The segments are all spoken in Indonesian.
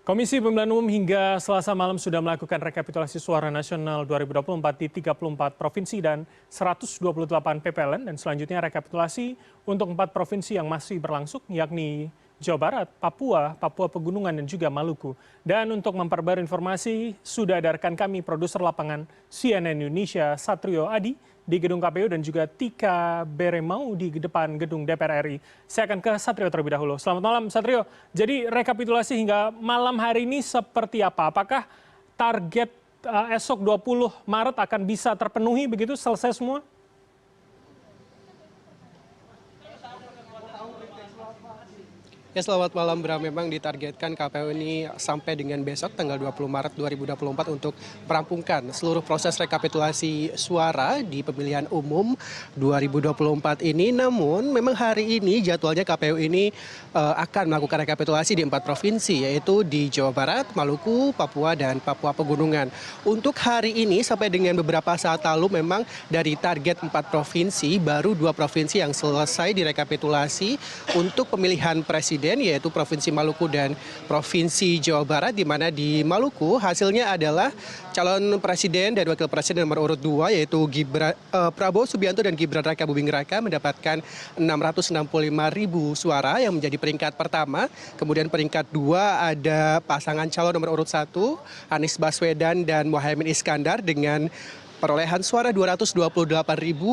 Komisi Pemilihan Umum hingga Selasa malam sudah melakukan rekapitulasi suara nasional 2024 di 34 provinsi dan 128 PPLN dan selanjutnya rekapitulasi untuk 4 provinsi yang masih berlangsung yakni Jawa Barat, Papua, Papua Pegunungan dan juga Maluku. Dan untuk memperbarui informasi sudah ada rekan kami produser lapangan CNN Indonesia Satrio Adi di gedung KPU dan juga Tika Beremau di depan gedung DPR RI. Saya akan ke Satrio terlebih dahulu. Selamat malam Satrio. Jadi rekapitulasi hingga malam hari ini seperti apa? Apakah target esok 20 Maret akan bisa terpenuhi begitu selesai semua? Ya, selamat malam Bram. Memang ditargetkan KPU ini sampai dengan besok tanggal 20 Maret 2024 untuk merampungkan seluruh proses rekapitulasi suara di pemilihan umum 2024 ini. Namun memang hari ini jadwalnya KPU ini akan melakukan rekapitulasi di 4 provinsi yaitu di Jawa Barat, Maluku, Papua dan Papua Pegunungan. Untuk hari ini sampai dengan beberapa saat lalu memang dari target 4 provinsi baru 2 provinsi yang selesai direkapitulasi untuk pemilihan presiden yaitu Provinsi Maluku dan Provinsi Jawa Barat, di mana di Maluku hasilnya adalah calon presiden dan wakil presiden nomor urut 2 yaitu Prabowo Subianto dan Gibran Raka Buming Raka mendapatkan 665.000 suara yang menjadi peringkat pertama. Kemudian peringkat 2 ada pasangan calon nomor urut 1 Anies Baswedan dan Muhaimin Iskandar dengan perolehan suara 228.000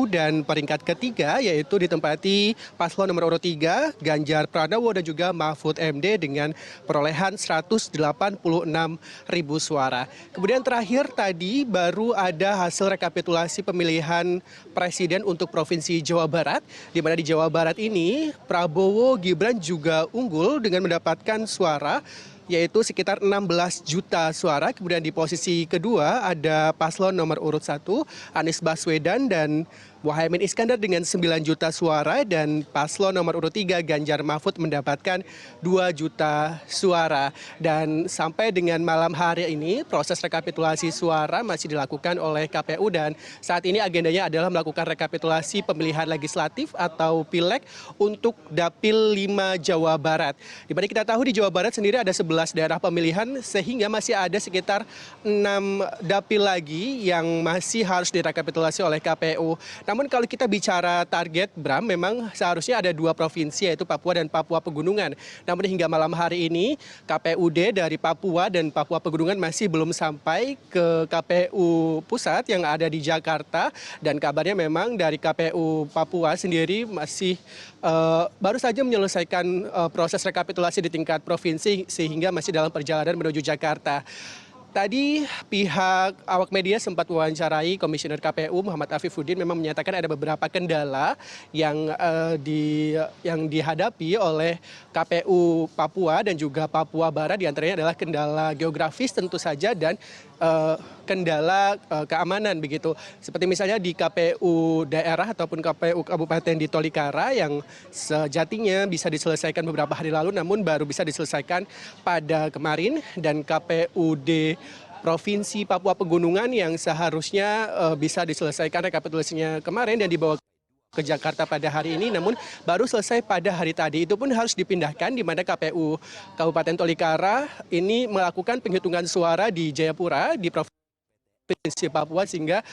dan peringkat ketiga yaitu ditempati paslon nomor urut 3 Ganjar Pranowo dan juga Mahfud MD dengan perolehan 186.000 suara. Kemudian terakhir tadi baru ada hasil rekapitulasi pemilihan presiden untuk Provinsi Jawa Barat, di mana di Jawa Barat ini Prabowo Gibran juga unggul dengan mendapatkan suara yaitu sekitar 16 juta suara. Kemudian di posisi kedua ada paslon nomor urut 1 Anies Baswedan dan Muhaimin Iskandar dengan 9 juta suara dan paslon nomor urut 3 Ganjar Mahfud mendapatkan 2 juta suara. Dan sampai dengan malam hari ini proses rekapitulasi suara masih dilakukan oleh KPU dan saat ini agendanya adalah melakukan rekapitulasi pemilihan legislatif atau pileg untuk Dapil 5 Jawa Barat. Di mana kita tahu di Jawa Barat sendiri ada 11 daerah pemilihan sehingga masih ada sekitar 6 dapil lagi yang masih harus direkapitulasi oleh KPU. Namun kalau kita bicara target, Bram, memang seharusnya ada 2 provinsi yaitu Papua dan Papua Pegunungan. Namun hingga malam hari ini KPUD dari Papua dan Papua Pegunungan masih belum sampai ke KPU pusat yang ada di Jakarta dan kabarnya memang dari KPU Papua sendiri masih baru saja menyelesaikan proses rekapitulasi di tingkat provinsi sehingga masih dalam perjalanan menuju Jakarta. Tadi pihak awak media sempat wawancarai Komisioner KPU Muhammad Afifuddin memang menyatakan ada beberapa kendala yang dihadapi oleh KPU Papua dan juga Papua Barat, diantaranya adalah kendala geografis tentu saja dan kendala keamanan begitu. Seperti misalnya di KPU daerah ataupun KPU Kabupaten di Tolikara yang sejatinya bisa diselesaikan beberapa hari lalu namun baru bisa diselesaikan pada kemarin, dan KPUD Provinsi Papua Pegunungan yang seharusnya bisa diselesaikan rekapitulasinya kemarin dan dibawa ke Jakarta pada hari ini namun baru selesai pada hari tadi. Itu pun harus dipindahkan di mana KPU Kabupaten Tolikara ini melakukan penghitungan suara di Jayapura di Provinsi Papua sehingga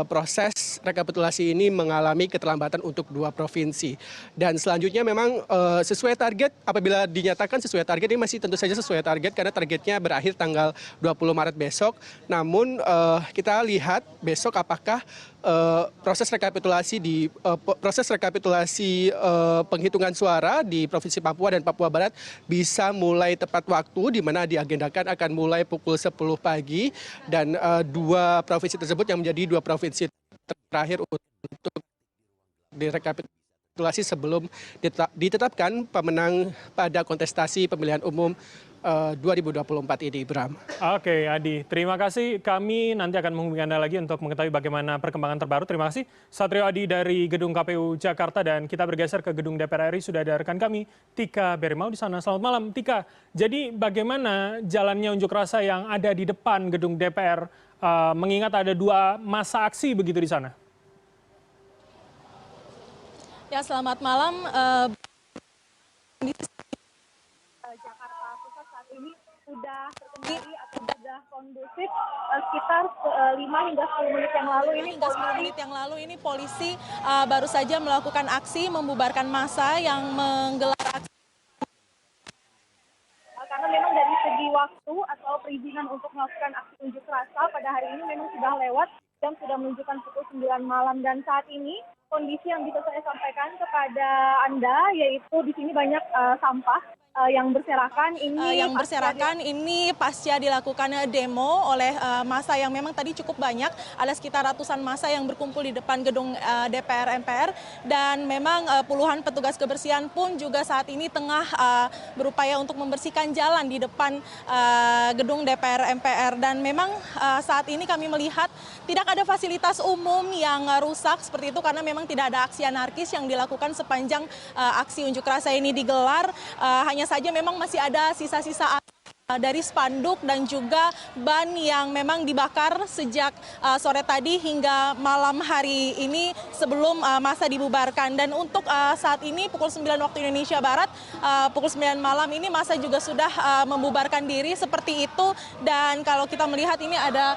proses rekapitulasi ini mengalami keterlambatan untuk 2 provinsi. Dan selanjutnya memang sesuai target, apabila dinyatakan sesuai target, ini masih tentu saja sesuai target karena targetnya berakhir tanggal 20 Maret besok. Namun kita lihat besok apakah proses rekapitulasi penghitungan suara di Provinsi Papua dan Papua Barat bisa mulai tepat waktu, di mana diagendakan akan mulai pukul 10 pagi dan 2 provinsi tersebut yang menjadi 2 provinsi terakhir untuk direkapitulasi sebelum ditetapkan pemenang pada kontestasi pemilihan umum 2024 ini, Bram. Oke, Adi. Terima kasih. Kami nanti akan menghubungi Anda lagi untuk mengetahui bagaimana perkembangan terbaru. Terima kasih. Satrio Adi dari Gedung KPU Jakarta dan kita bergeser ke Gedung DPR RI. Sudah ada rekan kami, Tika Beremau di sana. Selamat malam, Tika. Jadi bagaimana jalannya unjuk rasa yang ada di depan Gedung DPR mengingat ada 2 masa aksi begitu di sana? Ya, selamat malam. Di Jakarta Pusat saat ini sudah terkendali atau sudah kondusif sekitar 5 hingga 10 menit yang lalu ini. Hingga 10 menit yang lalu ini polisi baru saja melakukan aksi membubarkan massa yang menggelar aksi. Karena memang dari segi waktu atau perizinan untuk melakukan aksi unjuk rasa pada hari ini memang sudah lewat dan sudah menunjukkan pukul 9 malam, dan saat ini kondisi yang bisa saya sampaikan kepada Anda yaitu di sini banyak sampah yang berserakan ini pasca dilakukan demo oleh massa yang memang tadi cukup banyak, ada sekitar ratusan massa yang berkumpul di depan gedung DPR MPR, dan memang puluhan petugas kebersihan pun juga saat ini tengah berupaya untuk membersihkan jalan di depan gedung DPR MPR. Dan memang saat ini kami melihat tidak ada fasilitas umum yang rusak seperti itu karena memang tidak ada aksi anarkis yang dilakukan sepanjang aksi unjuk rasa ini digelar. Hanya saja memang masih ada sisa-sisa dari spanduk dan juga ban yang memang dibakar sejak sore tadi hingga malam hari ini sebelum masa dibubarkan. Dan untuk saat ini pukul 9 waktu Indonesia Barat, pukul 9 malam ini masa juga sudah membubarkan diri seperti itu. Dan kalau kita melihat ini ada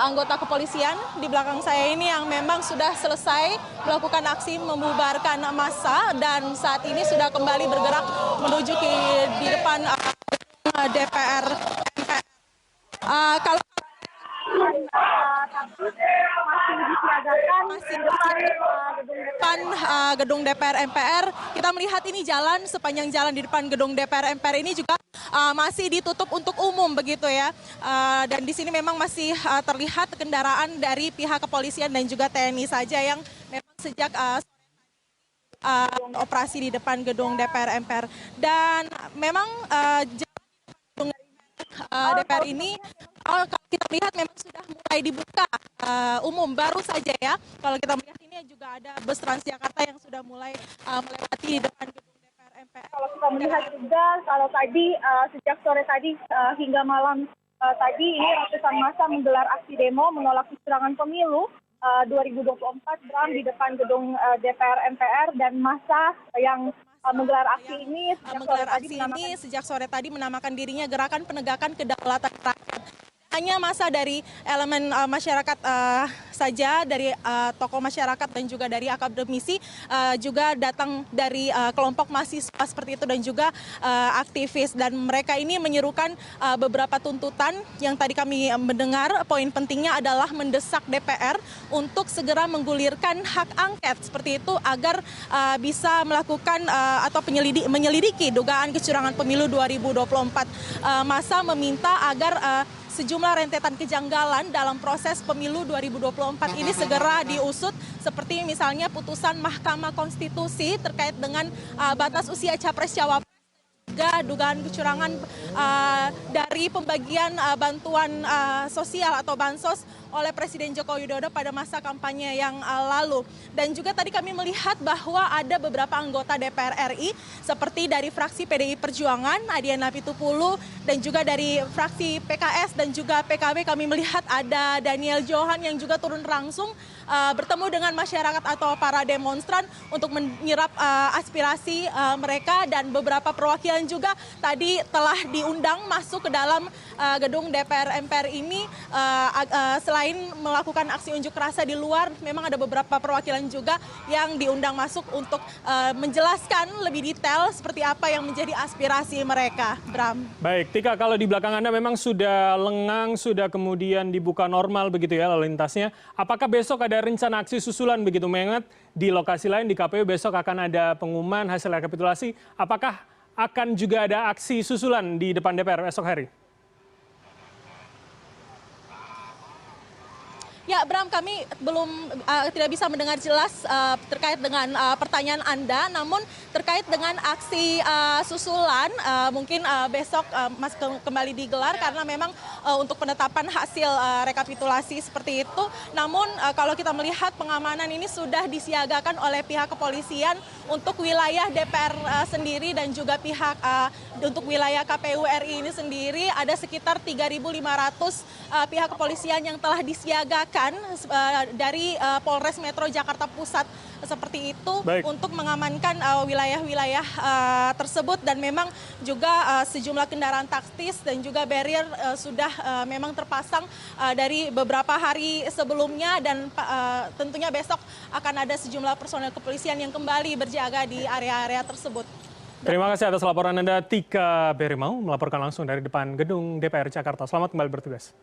anggota kepolisian di belakang saya ini yang memang sudah selesai melakukan aksi membubarkan massa dan saat ini sudah kembali bergerak menuju di depan DPR MPR. Kalau masih di depan gedung DPR MPR, kita melihat ini jalan, sepanjang jalan di depan gedung DPR MPR ini juga masih ditutup untuk umum begitu ya. Dan di sini memang masih terlihat kendaraan dari pihak kepolisian dan juga TNI saja yang memang sejak operasi di depan gedung DPR MPR. Dan memang DPR ini kalau kita lihat memang sudah mulai dibuka umum baru saja ya. Kalau kita melihat ini juga ada bus Transjakarta yang sudah mulai melewati di depan gedung DPR MPR. Kalau kita melihat juga kalau tadi sejak sore tadi hingga malam tadi ini ratusan massa menggelar aksi demo menolak kecurangan pemilu 2024 Bram di depan gedung DPR MPR, dan massa yang menggelar aksi ini sejak sore tadi menamakan dirinya Gerakan Penegakan Kedaulatan Rakyat. Hanya massa dari elemen masyarakat saja, dari tokoh masyarakat dan juga dari akademisi, juga datang dari kelompok mahasiswa seperti itu dan juga aktivis. Dan mereka ini menyerukan beberapa tuntutan yang tadi kami mendengar. Poin pentingnya adalah mendesak DPR untuk segera menggulirkan hak angket seperti itu agar bisa melakukan atau menyelidiki dugaan kecurangan pemilu 2024. Massa meminta agar sejumlah rentetan kejanggalan dalam proses pemilu 2024 ini segera diusut, seperti misalnya putusan Mahkamah Konstitusi terkait dengan batas usia capres-cawapres, juga dugaan kecurangan dari pembagian bantuan sosial atau bansos oleh Presiden Joko Widodo pada masa kampanye yang lalu. Dan juga tadi kami melihat bahwa ada beberapa anggota DPR RI seperti dari fraksi PDI Perjuangan, Adiana Pitupulu, dan juga dari fraksi PKS dan juga PKB kami melihat ada Daniel Johan yang juga turun langsung bertemu dengan masyarakat atau para demonstran untuk menyerap aspirasi mereka, dan beberapa perwakilan juga tadi telah diundang masuk ke dalam gedung DPR MPR ini. Selain melakukan aksi unjuk rasa di luar, memang ada beberapa perwakilan juga yang diundang masuk untuk menjelaskan lebih detail seperti apa yang menjadi aspirasi mereka. Bram. Baik, Tika, kalau di belakang Anda memang sudah lengang, sudah kemudian dibuka normal begitu ya lalu lintasnya. Apakah besok ada rencana aksi susulan begitu, mengingat di lokasi lain di KPU besok akan ada pengumuman hasil rekapitulasi? Apakah akan juga ada aksi susulan di depan DPR esok hari? Ya, Bram, kami tidak bisa mendengar jelas terkait dengan pertanyaan Anda, namun terkait dengan aksi susulan mungkin besok masih kembali digelar karena memang untuk penetapan hasil rekapitulasi seperti itu. Namun kalau kita melihat pengamanan ini sudah disiagakan oleh pihak kepolisian untuk wilayah DPR sendiri dan juga pihak untuk wilayah KPU RI ini sendiri ada sekitar 3.500 pihak kepolisian yang telah disiagakan disiagakan dari Polres Metro Jakarta Pusat seperti itu. Baik. Untuk mengamankan wilayah-wilayah tersebut, dan memang juga sejumlah kendaraan taktis dan juga barrier sudah memang terpasang dari beberapa hari sebelumnya, dan tentunya besok akan ada sejumlah personel kepolisian yang kembali berjaga di area-area tersebut. Terima kasih atas laporan Anda, Tika Berimau, melaporkan langsung dari depan gedung DPR Jakarta. Selamat kembali bertugas.